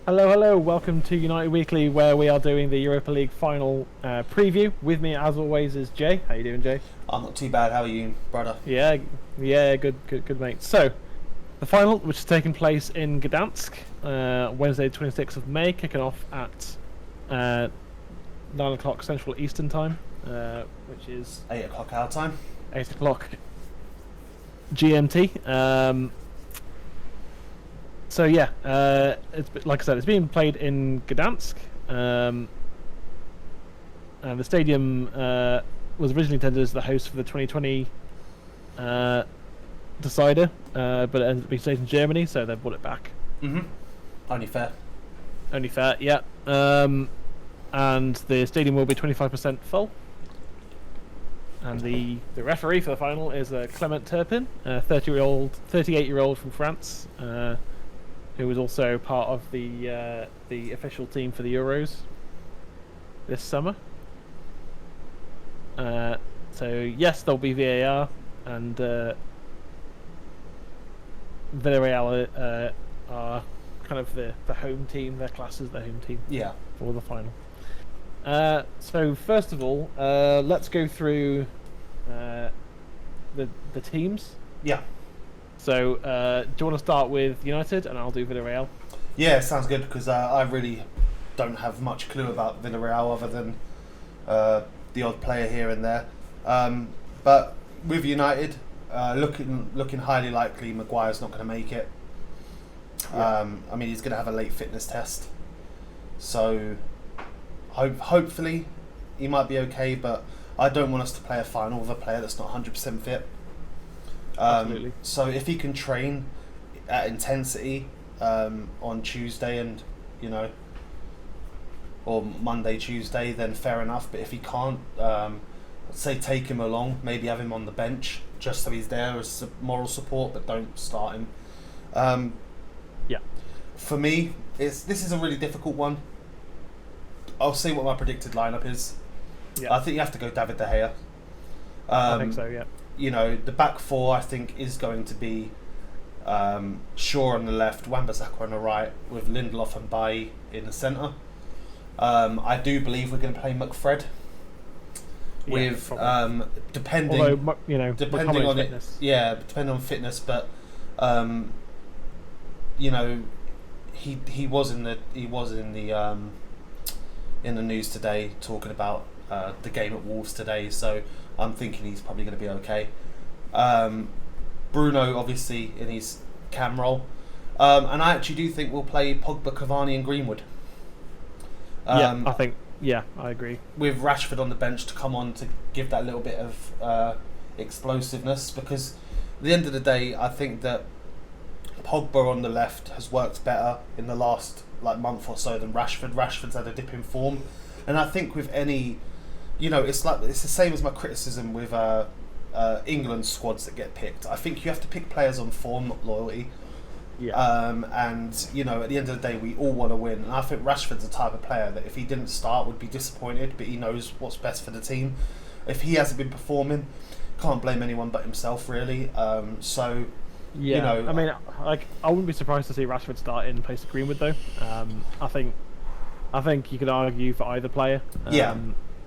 Hello, hello. Welcome to United Weekly, where we are doing the Europa League final preview. With me, as always, is Jay. How you doing, Jay? I'm not too bad. How are you, brother? Yeah, yeah, good, mate. So, the final, which is taking place in Gdansk, Wednesday, 26th of May, kicking off at 9 o'clock Central Eastern Time, which is 8 o'clock our time. 8 o'clock GMT. So yeah, it's like I said, it's being played in Gdansk, and the stadium was originally intended as the host for the 2020 decider, but it ended up being stayed in Germany, so they brought it back. Only fair. Only fair, yeah. And the stadium will be 25% full. And the referee for the final is Clement Turpin, 38-year-old from France. Who was also part of the official team for the Euros this summer. So yes, there'll be VAR, and Villarreal are kind of the home team. Their class is their home team. Yeah. For the final. So first of all, let's go through the teams. Yeah. So, do you want to start with United, and I'll do Villarreal? Yeah, sounds good because I really don't have much clue about Villarreal other than the odd player here and there. But with United, looking highly likely, Maguire's not going to make it. Yeah. I mean, he's going to have a late fitness test, so hopefully he might be okay. But I don't want us to play a final with a player that's not 100% fit. Absolutely. So if he can train at intensity on Tuesday and or Monday, Tuesday, then fair enough. But if he can't, say take him along, maybe have him on the bench just so he's there as moral support, but don't start him. Yeah. For me, this is a really difficult one. I'll see what my predicted lineup is. Yeah. I think you have to go David De Gea. I think so. Yeah. The back four I think is going to be Shaw on the left, Wan-Bissaka on the right, with Lindelof and Bailly in the centre. I do believe we're going to play McFred. With depending, although depending on fitness. depending on fitness, but he was in the news today talking about the game at Wolves today, so I'm thinking he's probably going to be okay. Bruno, obviously, in his cam role. And I actually do think we'll play Pogba, Cavani and Greenwood. I agree. With Rashford on the bench to come on to give that little bit of explosiveness, because at the end of the day, I think that Pogba on the left has worked better in the last month or so than Rashford. Rashford's had a dip in form. And I think with any... it's the same as my criticism with England squads that get picked. I think you have to pick players on form, not loyalty. Yeah. And at the end of the day, we all want to win. And I think Rashford's the type of player that if he didn't start, would be disappointed. But he knows what's best for the team. If he hasn't been performing, can't blame anyone but himself, really. Yeah. I mean, I wouldn't be surprised to see Rashford start in place of Greenwood, though. I think you could argue for either player. Yeah.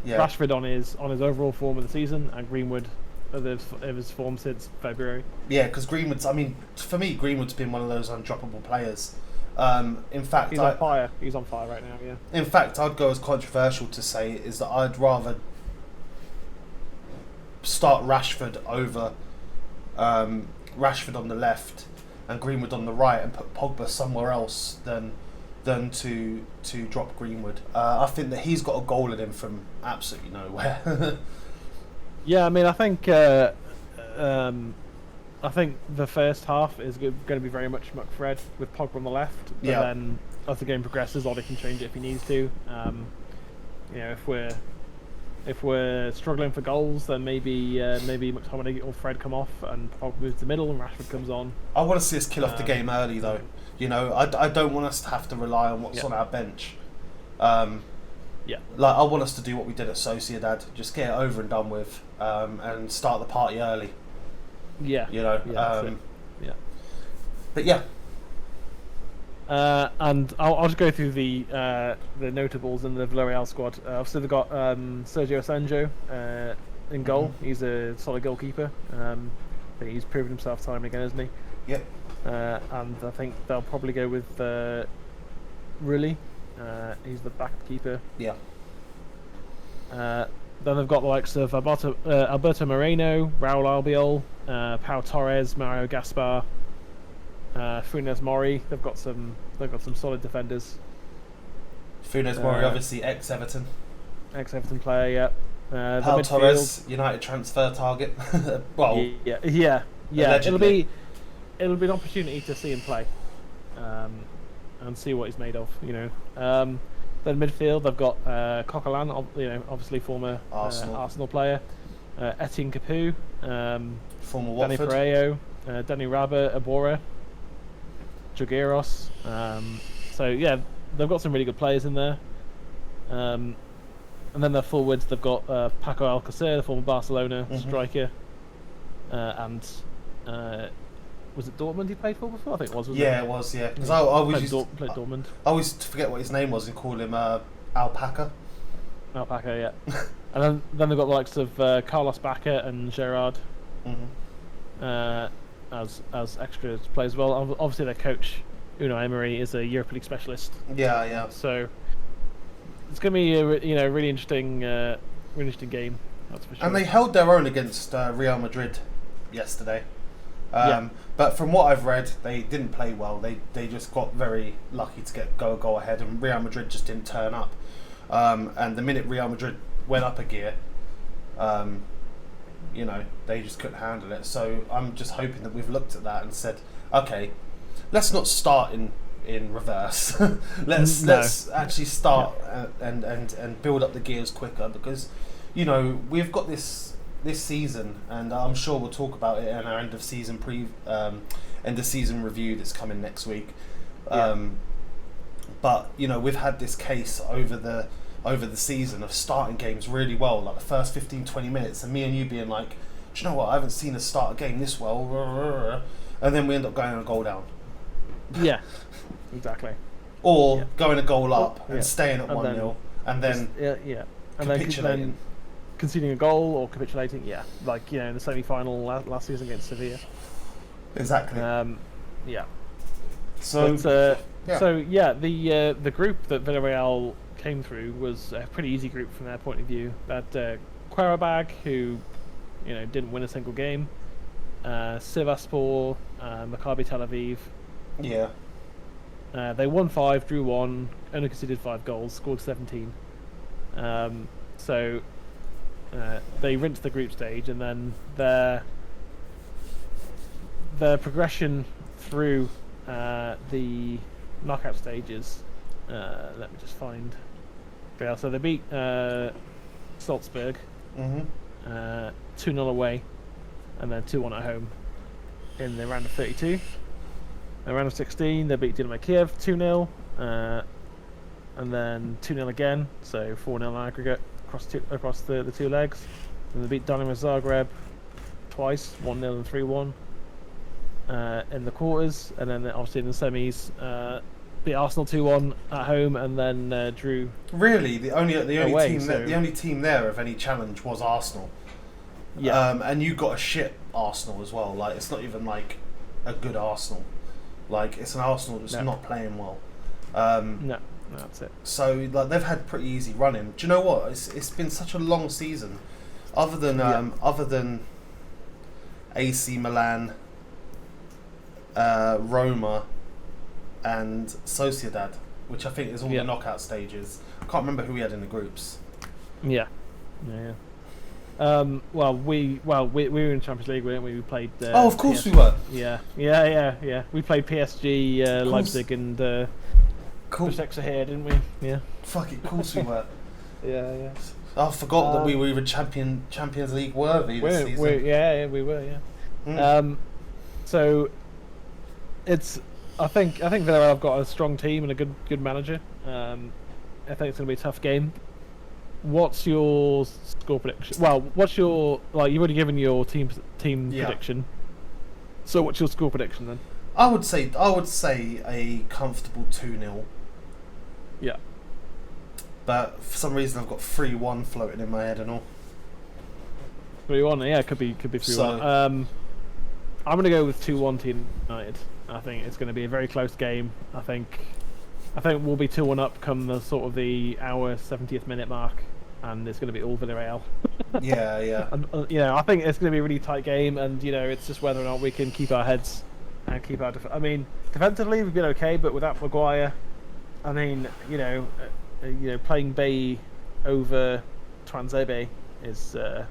Rashford on his overall form of the season, and Greenwood of his form since February. Yeah, because for me, Greenwood's been one of those undroppable players. In fact, he's on fire. He's on fire right now. Yeah. In fact, I'd go as controversial to say is that I'd rather start Rashford over Rashford on the left and Greenwood on the right, and put Pogba somewhere else than to drop Greenwood. I think that he's got a goal in him from absolutely nowhere. Yeah, I mean, I think the first half is going to be very much McFred with Pogba on the left. But then as the game progresses, Ollie can change it if he needs to. If we're struggling for goals, then maybe McTominay or Fred come off and Pogba moves to the middle and Rashford comes on. I want to see us kill off the game early, though. I don't want us to have to rely on what's on our bench. I want us to do what we did at Sociedad, just get it over and done with, and start the party early. Yeah. Yeah. But But yeah. And I'll just go through the notables in the Villarreal squad. Obviously, they've got Sergio Asenjo in goal. He's a solid goalkeeper. I think he's proven himself time and again, hasn't he? Yep. And I think they'll probably go with Rulli. He's the back keeper. Yeah. Then they've got the likes of Alberto Moreno, Raul Albiol, Pau Torres, Mario Gaspar, Funes Mori. They've got some solid defenders. Funes Mori, obviously ex-Everton. Ex-Everton player, yeah. Pau Torres, United transfer target. Well, yeah. Allegedly. It'll be an opportunity to see him play, and see what he's made of. Then midfield, they've got Coquelin, obviously former Arsenal player, Etienne Capoue, former Danny Watford. Pereiro, Danny Rabba, Abora, Jogueiros. So yeah, they've got some really good players in there. And then their forwards, they've got Paco Alcacer, the former Barcelona striker, and was it Dortmund he played for before? I think it was. It was. Yeah, because I always played Dortmund. I always forget what his name was and call him Alpaca. Alpaca, yeah. And then they've got the likes of Carlos Bacca and Gerard as extra players as well. Obviously, their coach Unai Emery is a Europa League specialist. Yeah. So it's going to be a really interesting game. That's for sure. And they held their own against Real Madrid yesterday. But from what I've read, they didn't play well. They just got very lucky to get go ahead, and Real Madrid just didn't turn up. And the minute Real Madrid went up a gear, they just couldn't handle it. So I'm just hoping that we've looked at that and said, okay, let's not start in reverse. let's actually start and build up the gears quicker, because we've got this season, and I'm sure we'll talk about it in our end of season review that's coming next week. But we've had this case over the season of starting games really well, like the first 15-20 minutes, and me and you being like, do you know what, I haven't seen us start a game this well, and then we end up going a goal down. Yeah, exactly. Or going a goal up and staying at 1-0, and then capitulating. Conceding a goal or capitulating, like in the semi-final last season against Sevilla. Exactly. So the group that Villarreal came through was a pretty easy group from their point of view. That Qarabag, who didn't win a single game, Sivasspor, Maccabi Tel Aviv. Yeah. They won 5, drew 1, only conceded 5 goals, scored 17. They rinsed the group stage, and then their progression through the knockout stages. Let me just find. Yeah, so they beat Salzburg 2-0 away, and then 2-1 at home in the round of 32. In the round of 16, they beat Dynamo Kiev 2-0, and then 2-0 again, so 4-0 aggregate across the two legs. And they beat Dynamo Zagreb twice, 1-0 and 3-1 in the quarters, and then obviously in the semis beat Arsenal 2-1 at home, and then drew. Really, the only team there of any challenge was Arsenal. Yeah, and you got a shit Arsenal as well. Like, it's not even like a good Arsenal. Like, it's an Arsenal that's not playing well. No, that's it. So like, they've had pretty easy running. Do you know what? It's been such a long season. Other than AC Milan, Roma, and Sociedad, which I think is all the knockout stages. I can't remember who we had in the groups. Yeah. Well, we were in Champions League, weren't we? We played. Of course PSG. We were. Yeah. We played PSG, Leipzig, and Besiktas here, didn't we? Yeah. Fuck it, of course we were. Yeah. I forgot that we were even Champions League worthy this season. We were. So it's. I think Villarreal have got a strong team and a good manager. I think it's going to be a tough game. What's your score prediction? Well, you've already given your team prediction. So what's your score prediction then? I would say a comfortable 2-0. Yeah. But for some reason I've got 3-1 floating in my head and all. 3-1, yeah, could be 3-1. So, I'm gonna go with 2-1 Team United. I think it's going to be a very close game. I think we'll be 2-1 up come the sort of the hour 70th minute mark, and it's going to be all Villarreal. yeah. And, I think it's going to be a really tight game, and it's just whether or not we can keep our heads and keep our. Defensively we've been okay, but without Maguire, playing Bay over Twanzebe is a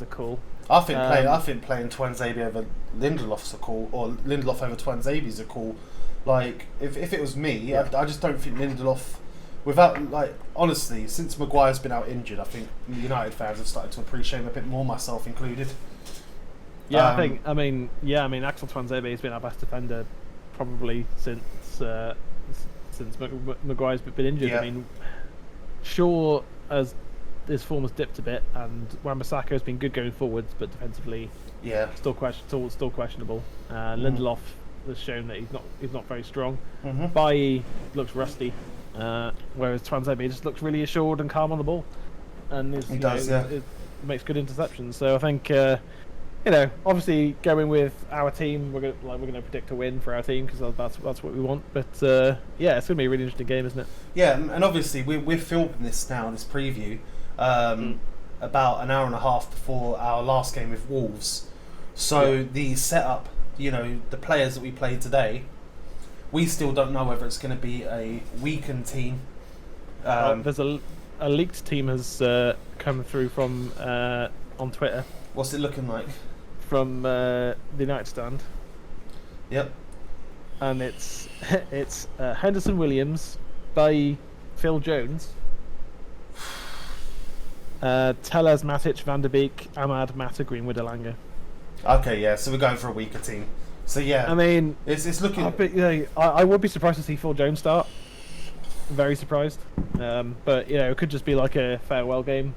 call. I think playing Twanzebe over Lindelof's a call, or Lindelof over Twanzebe's a call. Like if it was me, I just don't think Lindelof. Honestly, since Maguire's been out injured, I think United fans have started to appreciate him a bit more, myself included. Yeah, Axel Twanzebe has been our best defender probably since Maguire's been injured. Yeah. Shaw as his form has dipped a bit, and Wan-Bissaka has been good going forwards, but defensively, still questionable. Lindelof has shown that he's not very strong. Bailly looks rusty, whereas Twanzebe just looks really assured and calm on the ball, and he does. It makes good interceptions. So I think obviously going with our team, we're gonna predict a win for our team because that's what we want. But it's gonna be a really interesting game, isn't it? Yeah, and obviously we're filming this preview. About an hour and a half before our last game with Wolves. So the setup, the players that we played today, we still don't know whether it's going to be a weakened team. There's a leaked team has come through from on Twitter. What's it looking like? From the United stand. Yep. And it's Henderson Williams by Phil Jones. Tellez, Matic, Van der Beek, Ahmad, Mata, Greenwood, Elanga. Okay, yeah, so we're going for a weaker team. So yeah, it's looking. I would be surprised to see Phil Jones start. Very surprised, but it could just be like a farewell game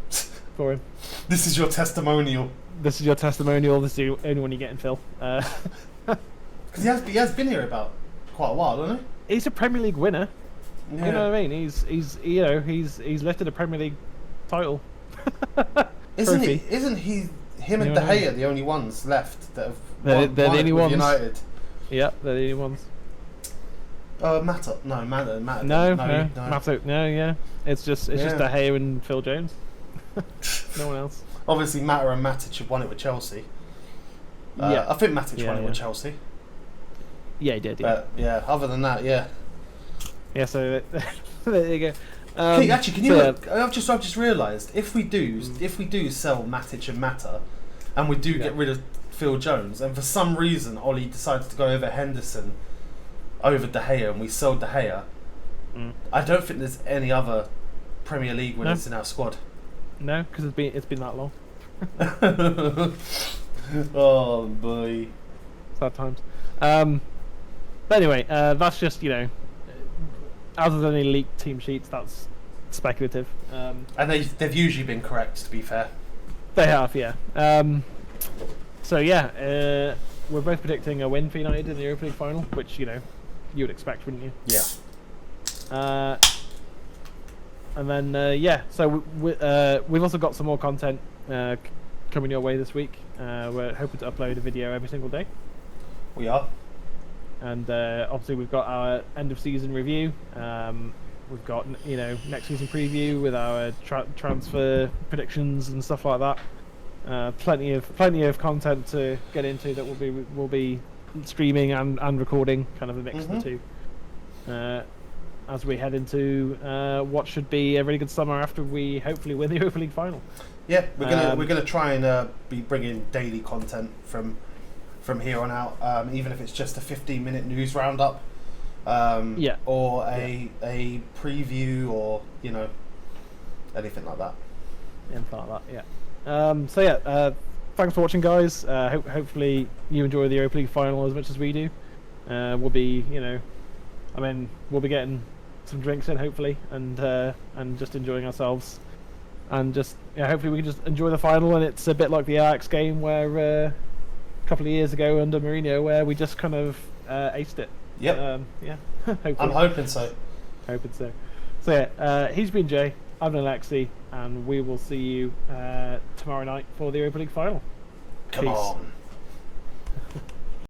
for him. This is your testimonial. This is your testimonial. This is the only one you're getting, Phil. Because he has been here about quite a while, hasn't he? He's a Premier League winner. Yeah. You know what I mean? He's lifted a Premier League title. Isn't him and De Gea the only ones left that have they're won the only ones. United? Yeah, they're the only ones. Mata. No. Mata. No, yeah. It's just De Gea and Phil Jones. No one else. Obviously, Mata and Matic have won it with Chelsea. I think Matic won it with Chelsea. Yeah, he did. But other than that, yeah. Yeah, so there you go. Can you look? I've just realised if we do sell Matic and Mata, and we do get rid of Phil Jones, and for some reason Ollie decides to go over Henderson over De Gea, and we sell De Gea, I don't think there's any other Premier League winners in our squad. No, because it's been that long. Oh boy, sad times. But anyway, that's just other than any leaked team sheets, that's speculative. And they've usually been correct, to be fair. They have, yeah. We're both predicting a win for United in the Europa League final, which you would expect, wouldn't you? Yeah. And then so we've also got some more content coming your way this week. We're hoping to upload a video every single day. We are. And obviously we've got our end of season review. We've got next season preview with our transfer predictions and stuff like that. Plenty of content to get into that we'll be streaming and recording, kind of a mix of the two. As we head into what should be a really good summer after we hopefully win the Europa League final. Yeah, we're gonna try and be bringing daily content from here on out, even if it's just a 15-minute news roundup, or a preview, or anything like that. Thanks for watching, guys. Hopefully you enjoy the Europa League final as much as we do. We'll be getting some drinks in hopefully, and just enjoying ourselves, and just hopefully we can just enjoy the final. And it's a bit like the Ajax game where couple of years ago under Mourinho, where we just kind of aced it. Yep. Yeah. Hopefully. I'm hoping so. Hoping so. So yeah, he's been Jay. I've been Alexi, and we will see you tomorrow night for the Europa League final. Come Peace. on.